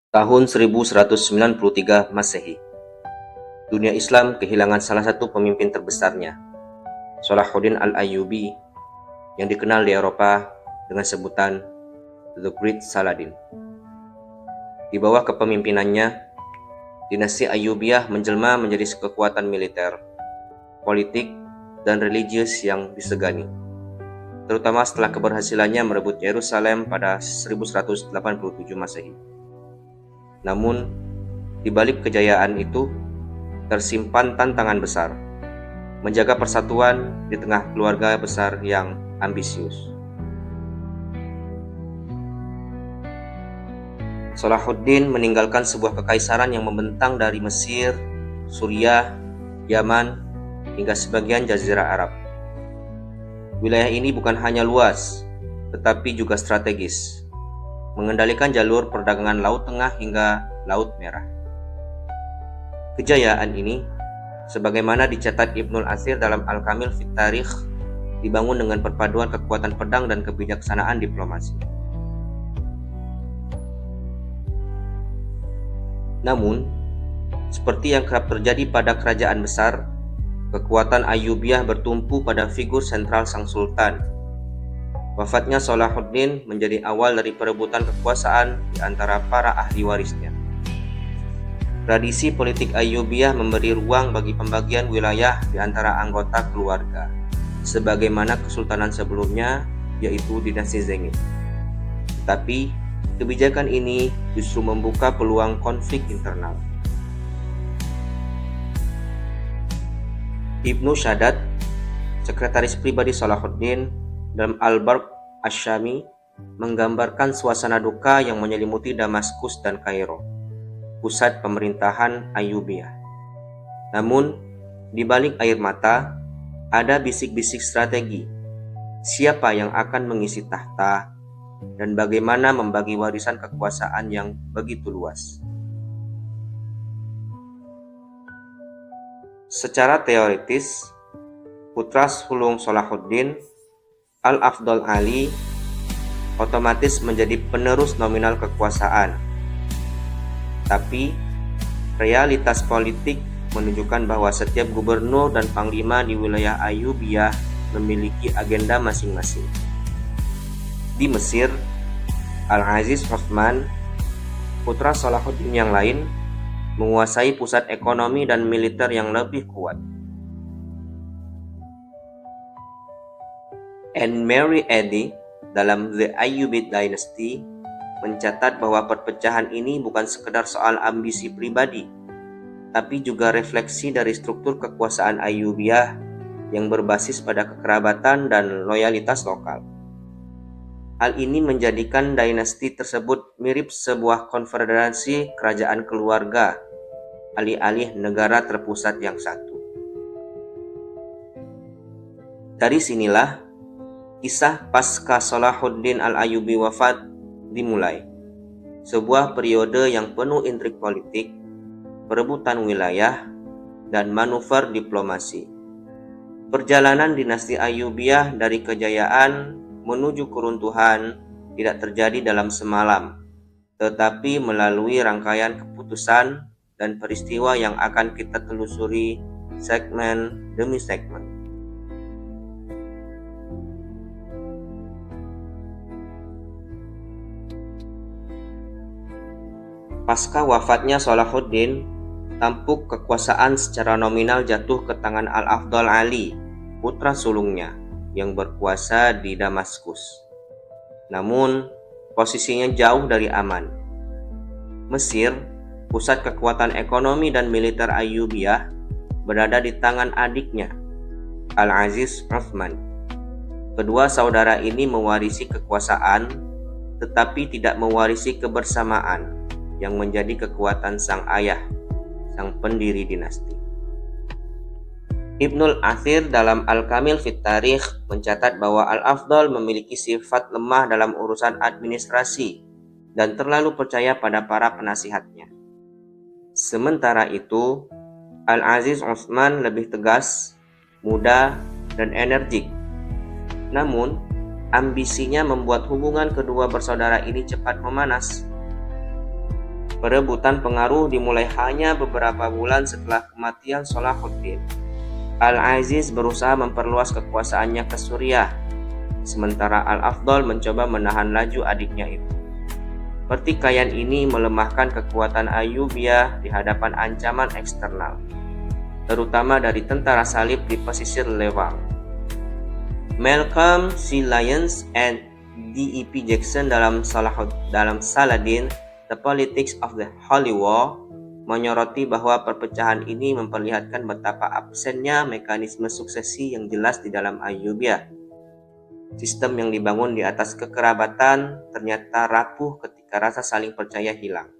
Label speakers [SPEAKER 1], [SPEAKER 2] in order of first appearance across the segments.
[SPEAKER 1] Tahun 1193 Masehi, dunia Islam kehilangan salah satu pemimpin terbesarnya, Salahuddin Al-Ayyubi, yang dikenal di Eropa dengan sebutan The Great Saladin. Di bawah kepemimpinannya, dinasti Ayyubiyah menjelma menjadi kekuatan militer, politik, dan religius yang disegani, terutama setelah keberhasilannya merebut Yerusalem pada 1187 Masehi. Namun, di balik kejayaan itu, tersimpan tantangan besar, menjaga persatuan di tengah keluarga besar yang ambisius. Salahuddin meninggalkan sebuah kekaisaran yang membentang dari Mesir, Suriah, Yaman, hingga sebagian Jazirah Arab. Wilayah ini bukan hanya luas, tetapi juga strategis, mengendalikan jalur perdagangan Laut Tengah hingga Laut Merah. Kejayaan ini, sebagaimana dicatat Ibnul Athir dalam Al-Kamil fit Tarikh, dibangun dengan perpaduan kekuatan pedang dan kebijaksanaan diplomasi. Namun, seperti yang kerap terjadi pada kerajaan besar, kekuatan Ayyubiyah bertumpu pada figur sentral sang sultan. Wafatnya Salahuddin menjadi awal dari perebutan kekuasaan di antara para ahli warisnya. Tradisi politik Ayyubiyah memberi ruang bagi pembagian wilayah di antara anggota keluarga, sebagaimana kesultanan sebelumnya, yaitu dinasti Zengid. Tetapi, kebijakan ini justru membuka peluang konflik internal. Ibnu Shaddad, sekretaris pribadi Salahuddin, dalam Al-Barq Asy-Syami, menggambarkan suasana duka yang menyelimuti Damaskus dan Kairo, pusat pemerintahan Ayyubiyah. Namun, di balik air mata, ada bisik-bisik strategi. Siapa yang akan mengisi tahta, dan bagaimana membagi warisan kekuasaan yang begitu luas. Secara teoritis, putra sulung Salahuddin, Al-Afdal Ali, otomatis menjadi penerus nominal kekuasaan. Tapi, realitas politik menunjukkan bahwa setiap gubernur dan panglima di wilayah Ayyubiyah memiliki agenda masing-masing. Di Mesir, Al-Aziz Uthman, putra Salahuddin yang lain, menguasai pusat ekonomi dan militer yang lebih kuat. Anne-Marie Eddy dalam The Ayyubid Dynasty mencatat bahwa perpecahan ini bukan sekedar soal ambisi pribadi, tapi juga refleksi dari struktur kekuasaan Ayyubiyah yang berbasis pada kekerabatan dan loyalitas lokal. Hal ini menjadikan dinasti tersebut mirip sebuah konfederasi kerajaan keluarga, alih-alih negara terpusat yang satu. Dari sinilah kisah pasca Salahuddin Al-Ayyubi wafat dimulai. Sebuah periode yang penuh intrik politik, perebutan wilayah, dan manuver diplomasi. Perjalanan dinasti Ayyubiyah dari kejayaan menuju keruntuhan tidak terjadi dalam semalam, tetapi melalui rangkaian keputusan dan peristiwa yang akan kita telusuri segmen demi segmen. Pasca wafatnya Salahuddin, tampuk kekuasaan secara nominal jatuh ke tangan Al-Afdal Ali, putra sulungnya, yang berkuasa di Damaskus. Namun, posisinya jauh dari aman. Mesir, pusat kekuatan ekonomi dan militer Ayyubiyah, berada di tangan adiknya, Al-Aziz Uthman. Kedua saudara ini mewarisi kekuasaan, tetapi tidak mewarisi kebersamaan yang menjadi kekuatan sang ayah, sang pendiri dinasti. Ibnul Athir dalam Al-Kamil fit Tarikh mencatat bahwa Al-Afdal memiliki sifat lemah dalam urusan administrasi dan terlalu percaya pada para penasihatnya. Sementara itu, Al-Aziz Uthman lebih tegas, muda, dan energik. Namun, ambisinya membuat hubungan kedua bersaudara ini cepat memanas. Perebutan pengaruh dimulai hanya beberapa bulan setelah kematian Salahuddin. Al-Aziz berusaha memperluas kekuasaannya ke Suriah, sementara Al-Afdal mencoba menahan laju adiknya itu. Pertikaian ini melemahkan kekuatan Ayyubiyah di hadapan ancaman eksternal, terutama dari tentara salib di pesisir Levant. Malcolm C. Lyons and D.E.P. Jackson dalam Saladin, The Politics of the Holy War, menyoroti bahwa perpecahan ini memperlihatkan betapa absennya mekanisme suksesi yang jelas di dalam Ayyubiyah. Sistem yang dibangun di atas kekerabatan ternyata rapuh ketika rasa saling percaya hilang.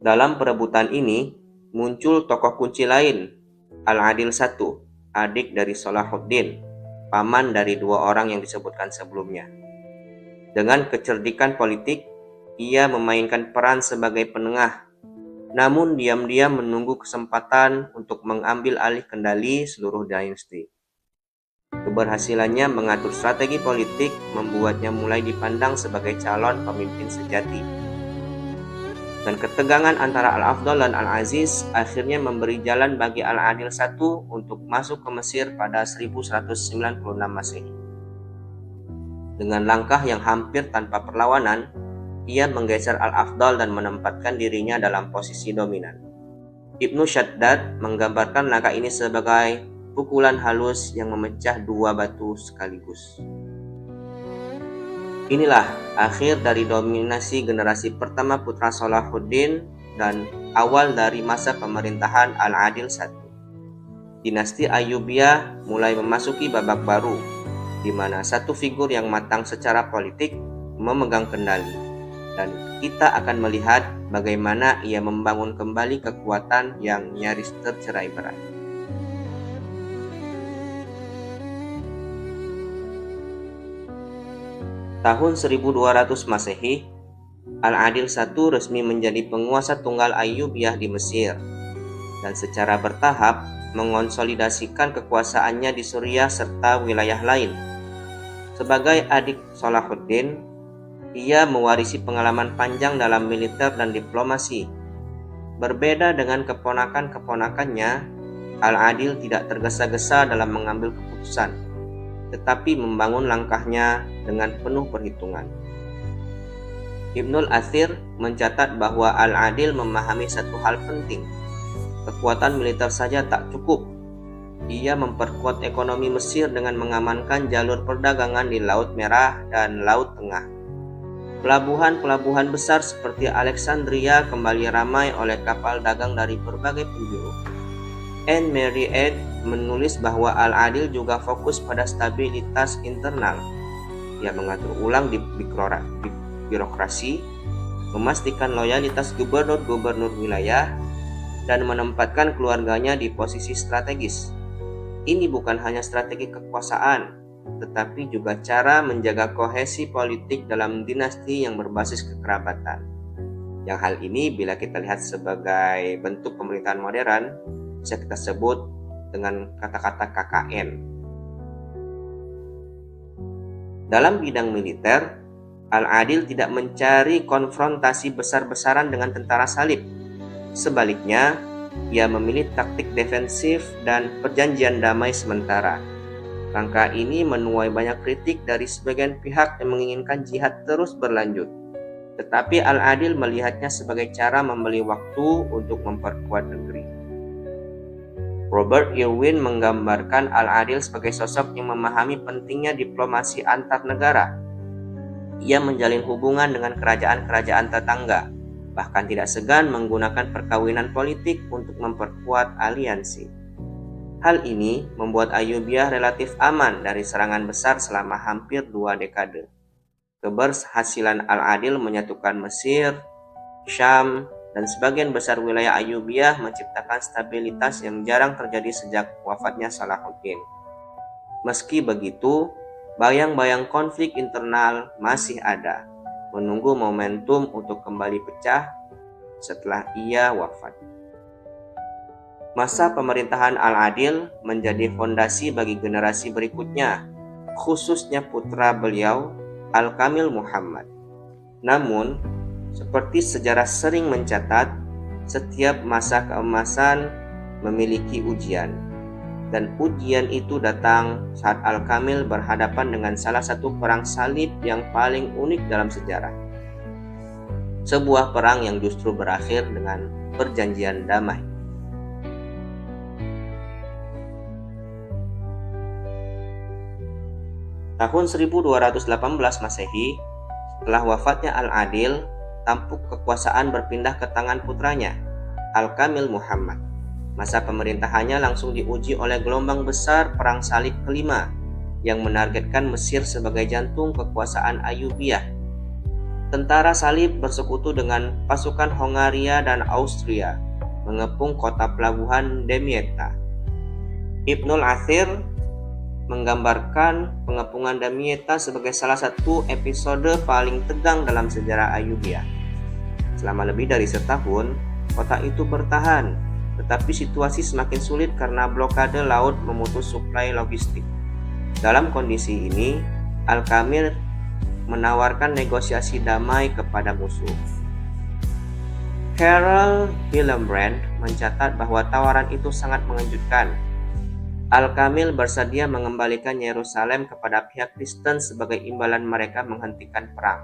[SPEAKER 1] Dalam perebutan ini, muncul tokoh kunci lain, Al-Adil I, adik dari Salahuddin, paman dari dua orang yang disebutkan sebelumnya. Dengan kecerdikan politik, ia memainkan peran sebagai penengah, namun diam-diam menunggu kesempatan untuk mengambil alih kendali seluruh dinasti. Keberhasilannya mengatur strategi politik membuatnya mulai dipandang sebagai calon pemimpin sejati. Dan ketegangan antara Al-Afdal dan Al-Aziz akhirnya memberi jalan bagi Al-Adil I untuk masuk ke Mesir pada 1196 Masehi. Dengan langkah yang hampir tanpa perlawanan, ia menggeser Al-Afdal dan menempatkan dirinya dalam posisi dominan. Ibnu Shaddad menggambarkan langkah ini sebagai pukulan halus yang memecah dua batu sekaligus. Inilah akhir dari dominasi generasi pertama putra Salahuddin dan awal dari masa pemerintahan Al-Adil I. Dinasti Ayyubiyah mulai memasuki babak baru, di mana satu figur yang matang secara politik memegang kendali. Dan kita akan melihat bagaimana ia membangun kembali kekuatan yang nyaris tercerai-berai. Tahun 1200 Masehi, Al-Adil I resmi menjadi penguasa tunggal Ayyubiyah di Mesir dan secara bertahap mengonsolidasikan kekuasaannya di Suriah serta wilayah lain. Sebagai adik Salahuddin, ia mewarisi pengalaman panjang dalam militer dan diplomasi. Berbeda dengan keponakan-keponakannya, Al-Adil tidak tergesa-gesa dalam mengambil keputusan, tetapi membangun langkahnya dengan penuh perhitungan. Ibnul Athir mencatat bahwa Al-Adil memahami satu hal penting. Kekuatan militer saja tak cukup. Ia memperkuat ekonomi Mesir dengan mengamankan jalur perdagangan di Laut Merah dan Laut Tengah. Pelabuhan-pelabuhan besar seperti Alexandria kembali ramai oleh kapal dagang dari berbagai penjuru. Anne Mary Ed menulis bahwa Al-Adil juga fokus pada stabilitas internal. Ia mengatur ulang di birokrasi, memastikan loyalitas gubernur-gubernur wilayah, dan menempatkan keluarganya di posisi strategis. Ini bukan hanya strategi kekuasaan, tetapi juga cara menjaga kohesi politik dalam dinasti yang berbasis kekerabatan. Yang hal ini bila kita lihat sebagai bentuk pemerintahan modern, bisa kita sebut dengan kata-kata KKN. Dalam bidang militer, Al-Adil tidak mencari konfrontasi besar-besaran dengan tentara salib. Sebaliknya, ia memilih taktik defensif dan perjanjian damai sementara. Langkah ini menuai banyak kritik dari sebagian pihak yang menginginkan jihad terus berlanjut. Tetapi Al-Adil melihatnya sebagai cara membeli waktu untuk memperkuat negeri. Robert Irwin menggambarkan Al-Adil sebagai sosok yang memahami pentingnya diplomasi antar negara. Ia menjalin hubungan dengan kerajaan-kerajaan tetangga, bahkan tidak segan menggunakan perkawinan politik untuk memperkuat aliansi. Hal ini membuat Ayyubiyah relatif aman dari serangan besar selama hampir 2 dekade. Keberhasilan Al-Adil menyatukan Mesir, Syam, dan sebagian besar wilayah Ayyubiyah menciptakan stabilitas yang jarang terjadi sejak wafatnya Salahuddin. Meski begitu, bayang-bayang konflik internal masih ada, menunggu momentum untuk kembali pecah setelah ia wafat. Masa pemerintahan Al-Adil menjadi fondasi bagi generasi berikutnya, khususnya putra beliau, Al-Kamil Muhammad. Namun, Seperti sejarah sering mencatat, setiap masa keemasan memiliki ujian. Dan ujian itu datang saat Al-Kamil berhadapan dengan salah satu perang salib yang paling unik dalam sejarah. Sebuah perang yang justru berakhir dengan perjanjian damai. Tahun 1218 Masehi, setelah wafatnya Al-Adil, tampuk kekuasaan berpindah ke tangan putranya, Al-Kamil Muhammad. Masa pemerintahannya langsung diuji oleh gelombang besar Perang Salib kelima yang menargetkan Mesir sebagai jantung kekuasaan Ayyubiyah. Tentara Salib bersekutu dengan pasukan Hongaria dan Austria mengepung kota pelabuhan Damietta. Ibnul Athir menggambarkan pengepungan Damietta sebagai salah satu episode paling tegang dalam sejarah Ayyubiyah. Selama lebih dari setahun, kota itu bertahan, tetapi situasi semakin sulit karena blokade laut memutus suplai logistik. Dalam kondisi ini, Al-Kamil menawarkan negosiasi damai kepada musuh. Karel Hillenbrand mencatat bahwa tawaran itu sangat mengejutkan. Al-Kamil bersedia mengembalikan Yerusalem kepada pihak Kristen sebagai imbalan mereka menghentikan perang.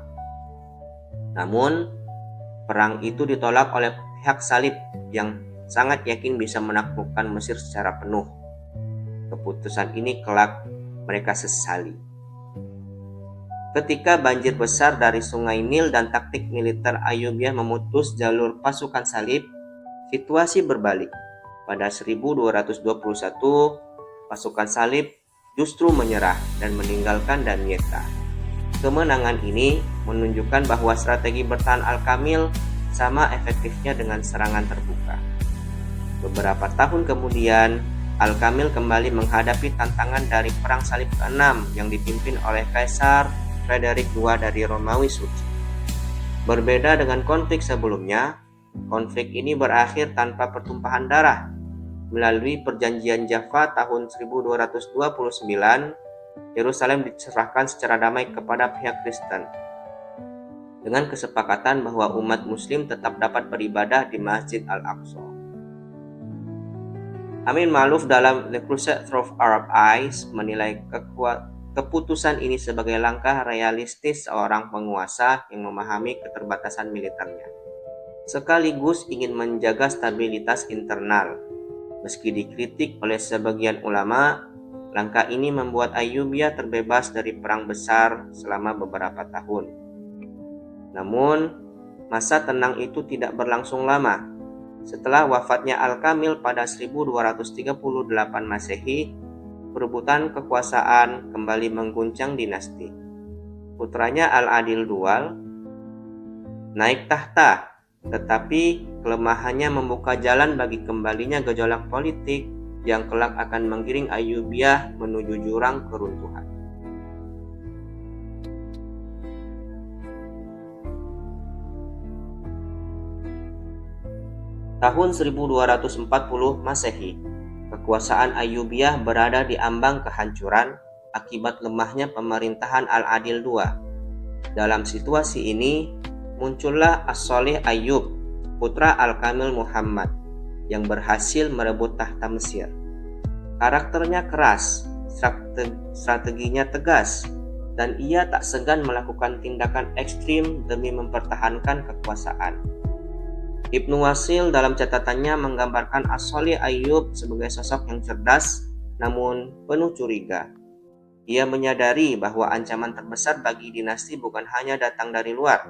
[SPEAKER 1] Namun, perang itu ditolak oleh pihak Salib yang sangat yakin bisa menaklukkan Mesir secara penuh. Keputusan ini kelak mereka sesali. Ketika banjir besar dari Sungai Nil dan taktik militer Ayyubiyah memutus jalur pasukan Salib, situasi berbalik. Pada 1221, pasukan Salib justru menyerah dan meninggalkan Damietta. Kemenangan ini menunjukkan bahwa strategi bertahan Al-Kamil sama efektifnya dengan serangan terbuka. Beberapa tahun kemudian, Al-Kamil kembali menghadapi tantangan dari Perang Salib ke-6 yang dipimpin oleh Kaisar Frederick II dari Romawi Suci. Berbeda dengan konflik sebelumnya, konflik ini berakhir tanpa pertumpahan darah. Melalui perjanjian Jaffa tahun 1229, Yerusalem diserahkan secara damai kepada pihak Kristen, dengan kesepakatan bahwa umat Muslim tetap dapat beribadah di Masjid Al-Aqsa. Amin Ma'ruf dalam The Crusade Through Arab Eyes menilai keputusan ini sebagai langkah realistis seorang penguasa yang memahami keterbatasan militernya, sekaligus ingin menjaga stabilitas internal. Meski dikritik oleh sebagian ulama, langkah ini membuat Ayyubiyah terbebas dari perang besar selama beberapa tahun. Namun, masa tenang itu tidak berlangsung lama. Setelah wafatnya Al-Kamil pada 1238 Masehi, perebutan kekuasaan kembali mengguncang dinasti. Putranya Al-Adil Dual naik tahta, tetapi kelemahannya membuka jalan bagi kembalinya gejolak politik yang kelak akan menggiring Ayyubiyah menuju jurang keruntuhan. Tahun 1240 Masehi, kekuasaan Ayyubiyah berada di ambang kehancuran akibat lemahnya pemerintahan Al-Adil II. Dalam situasi ini, muncullah As-Sholih Ayyub, putra Al-Kamil Muhammad, yang berhasil merebut tahta Mesir. Karakternya keras, strateginya tegas, dan ia tak segan melakukan tindakan ekstrim demi mempertahankan kekuasaan. Ibnu Wasil dalam catatannya menggambarkan As-Sholih Ayyub sebagai sosok yang cerdas namun penuh curiga. Ia menyadari bahwa ancaman terbesar bagi dinasti bukan hanya datang dari luar,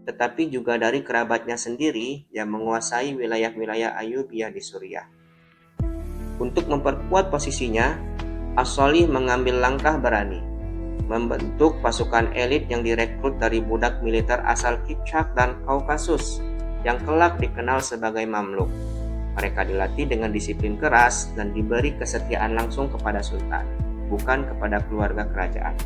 [SPEAKER 1] tetapi juga dari kerabatnya sendiri yang menguasai wilayah-wilayah Ayyubiyah di Suriah. Untuk memperkuat posisinya, As-Sholih mengambil langkah berani, membentuk pasukan elit yang direkrut dari budak militer asal Kipchak dan Kaukasus, yang kelak dikenal sebagai Mamluk. Mereka dilatih dengan disiplin keras dan diberi kesetiaan langsung kepada sultan, bukan kepada keluarga kerajaan.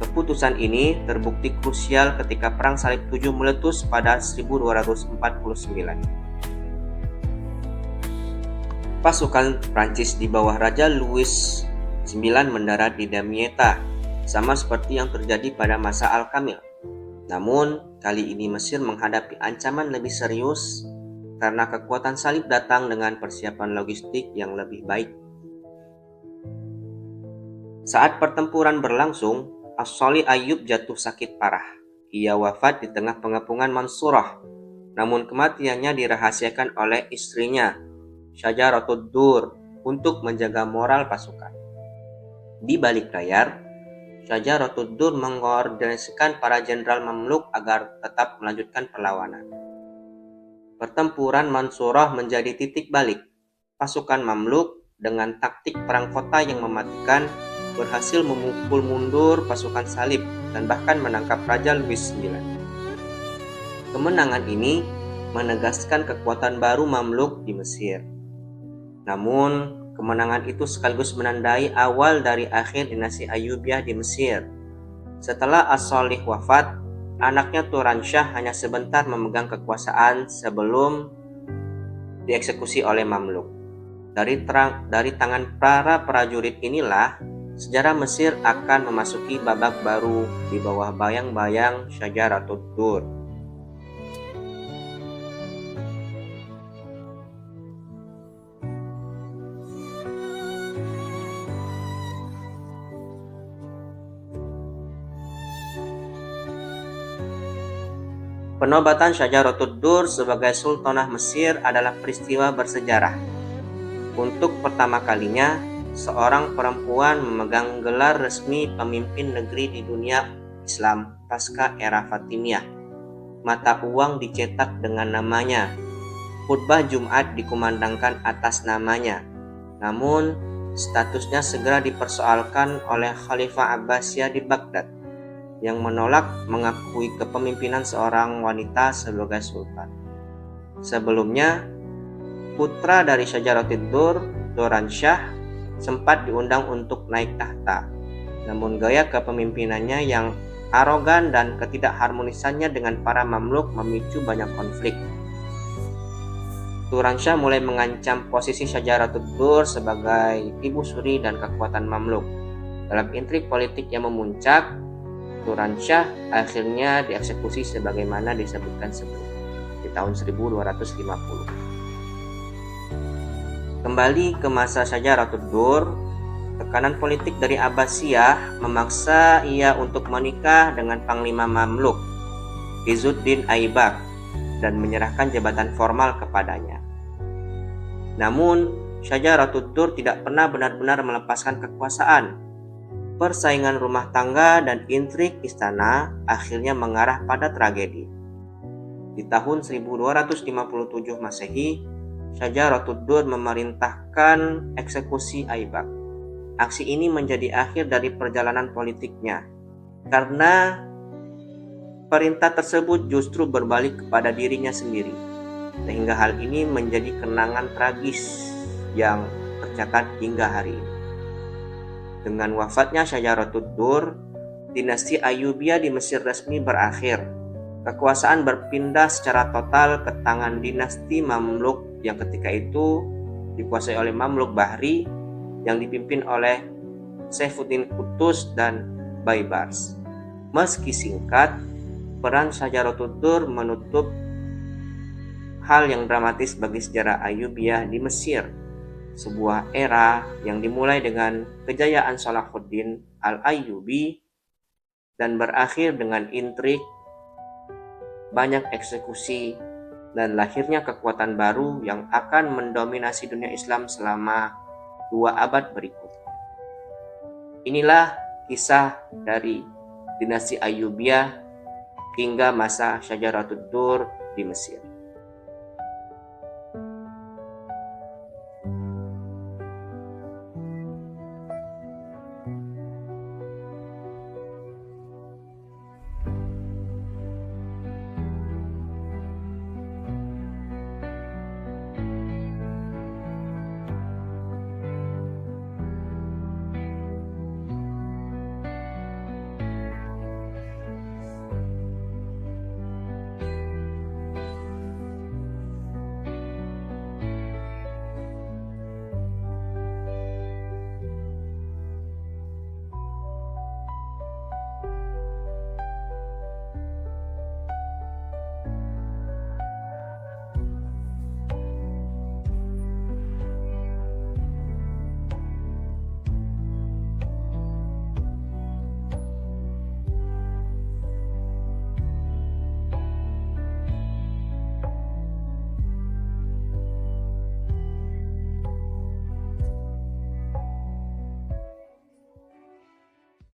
[SPEAKER 1] Keputusan ini terbukti krusial ketika Perang Salib VII meletus pada 1249. Pasukan Prancis di bawah Raja Louis IX mendarat di Damietta, sama seperti yang terjadi pada masa Al-Kamil. Namun, kali ini Mesir menghadapi ancaman lebih serius karena kekuatan salib datang dengan persiapan logistik yang lebih baik. Saat pertempuran berlangsung, As-Salih Ayyub jatuh sakit parah. Ia wafat di tengah pengepungan Mansurah, namun kematiannya dirahasiakan oleh istrinya, Syajaratud Dur, untuk menjaga moral pasukan. Di balik layar, Syajaratud Dur mengkoordinasikan para jenderal Mamluk agar tetap melanjutkan perlawanan. Pertempuran Mansurah menjadi titik balik. Pasukan Mamluk dengan taktik perang kota yang mematikan berhasil memukul mundur pasukan salib dan bahkan menangkap Raja Louis IX. Kemenangan ini menegaskan kekuatan baru Mamluk di Mesir. Namun, kemenangan itu sekaligus menandai awal dari akhir dinasti Ayyubiyah di Mesir. Setelah As-Salih wafat, anaknya Turansyah hanya sebentar memegang kekuasaan sebelum dieksekusi oleh Mamluk. Dari tangan para prajurit inilah, sejarah Mesir akan memasuki babak baru di bawah bayang-bayang Syajaratud Dur. Penobatan Syajaratud Dur sebagai Sultanah Mesir adalah peristiwa bersejarah. Untuk pertama kalinya, seorang perempuan memegang gelar resmi pemimpin negeri di dunia Islam pasca era Fatimiyah. Mata uang dicetak dengan namanya. Khutbah Jumat dikumandangkan atas namanya. Namun, statusnya segera dipersoalkan oleh Khalifah Abbasiyah di Baghdad yang menolak mengakui kepemimpinan seorang wanita sebagai sultan. Sebelumnya, putra dari Syajaratud Dur, Turansyah, sempat diundang untuk naik tahta. Namun gaya kepemimpinannya yang arogan dan ketidakharmonisannya dengan para Mamluk memicu banyak konflik. Turansyah mulai mengancam posisi Syajaratud Dur sebagai ibu suri dan kekuatan Mamluk. Dalam intrik politik yang memuncak, Turansyah akhirnya dieksekusi sebagaimana disebutkan sebelumnya di tahun 1250. Kembali ke masa Syajaratud Dur, tekanan politik dari Abbasiyah memaksa ia untuk menikah dengan Panglima Mamluk, Izzuddin Aibak, dan menyerahkan jabatan formal kepadanya. Namun, Syajaratud Dur tidak pernah benar-benar melepaskan kekuasaan. Persaingan rumah tangga dan intrik istana akhirnya mengarah pada tragedi. Di tahun 1257 Masehi, Syajaratud Dur memerintahkan eksekusi Aibak. Aksi ini menjadi akhir dari perjalanan politiknya, karena perintah tersebut justru berbalik kepada dirinya sendiri, sehingga hal ini menjadi kenangan tragis yang tercatat hingga hari ini. Dengan wafatnya Syajaratud Dur, dinasti Ayyubiyah di Mesir resmi berakhir. Kekuasaan berpindah secara total ke tangan dinasti Mamluk yang ketika itu dikuasai oleh Mamluk Bahri yang dipimpin oleh Saifuddin Qutuz dan Baibars. Meski singkat, peran Syajaratud Dur menutup hal yang dramatis bagi sejarah Ayyubiyah di Mesir, sebuah era yang dimulai dengan kejayaan Salahuddin Al-Ayyubi dan berakhir dengan intrik, banyak eksekusi, dan lahirnya kekuatan baru yang akan mendominasi dunia Islam selama 2 abad berikut. Inilah kisah dari dinasti Ayyubiyah hingga masa Syajaratud Dur di Mesir.